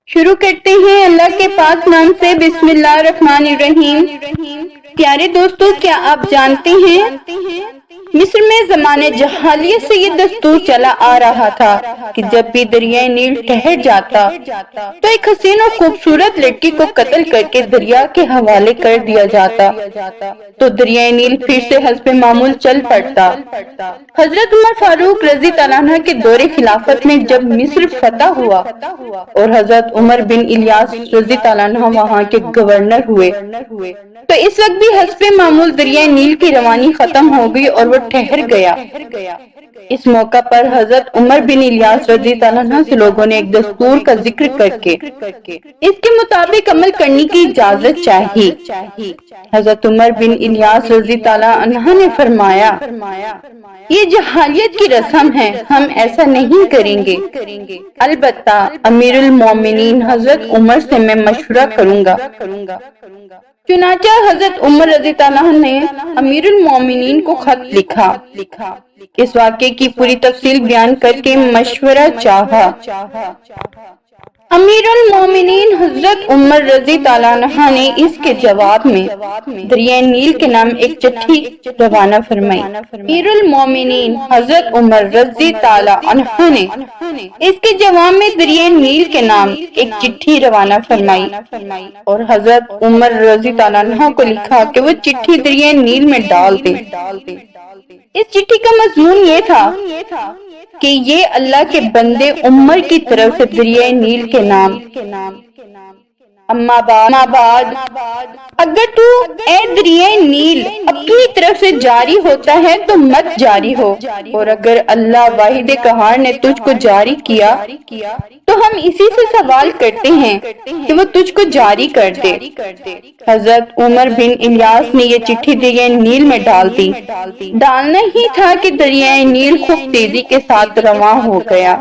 شروع کرتے ہیں اللہ کے پاک نام سے۔ بسم اللہ الرحمن الرحیم۔ پیارے دوستو، کیا آپ جانتے ہیں مصر میں زمانے جاہلیت سے یہ دستور چلا آ رہا تھا کہ جب بھی دریائے نیل ٹھہر جاتا تو ایک حسین اور خوبصورت لڑکی کو قتل کر کے دریا کے حوالے کر دیا جاتا تو دریائے نیل پھر سے حسب معمول چل پڑتا۔ حضرت عمر فاروق رضی اللہ عنہ کے دور خلافت میں جب مصر فتح ہوا اور حضرت عمر بن الیاس رضی اللہ عنہ وہاں کے گورنر ہوئے تو اس وقت بھی حسب معمول دریائے نیل کی روانی ختم ہو گئی اور وہ ٹھہر گیا۔ اس موقع پر حضرت عمر بن الیاس رضی اللہ عنہ سے لوگوں نے ایک دستور کا ذکر کر کے اس کے مطابق عمل کرنے کی اجازت چاہی۔ حضرت عمر بن الیاس رضی اللہ عنہ نے فرمایا، یہ جاہلیت کی رسم ہے، ہم ایسا نہیں کریں گے، البتہ امیر المومنین حضرت عمر سے میں مشورہ کروں گا۔ چنانچہ حضرت عمر رضی اللہ عنہ نے امیر المومنین کو خط لکھا، اس واقعے کی پوری تفصیل بیان کر کے مشورہ چاہا۔ امیر المومنین حضرت عمر رضی اللہ عنہ نے اس کے جواب میں دریائے نیل کے نام ایک چٹھی روانہ فرمائی۔ امیر المومنین حضرت عمر رضی اللہ عنہ نے اس کے جواب میں دریائے نیل کے نام ایک چٹھی روانہ فرمائی اور حضرت عمر رضی اللہ عنہ کو لکھا کہ وہ چٹھی دریائے نیل میں ڈال دیں۔ اس چٹھی کا مضمون یہ تھا کہ یہ اللہ کے بندے عمر کی طرف سے دریائے نیل کے نام، اما بعد اگر تو اے دریائے نیل اپنی طرف سے جاری ہوتا ہے تو مت جاری ہو، اور اگر اللہ واحد قہار نے تجھ کو جاری کیا تو ہم اسی سے سوال کرتے ہیں کہ وہ تجھ کو جاری کر دے۔ حضرت عمر بن الیاس نے یہ چٹھی دریائے نیل میں ڈال دی۔ ڈالنا ہی تھا کہ دریائے نیل خوب تیزی کے ساتھ رواں ہو گیا۔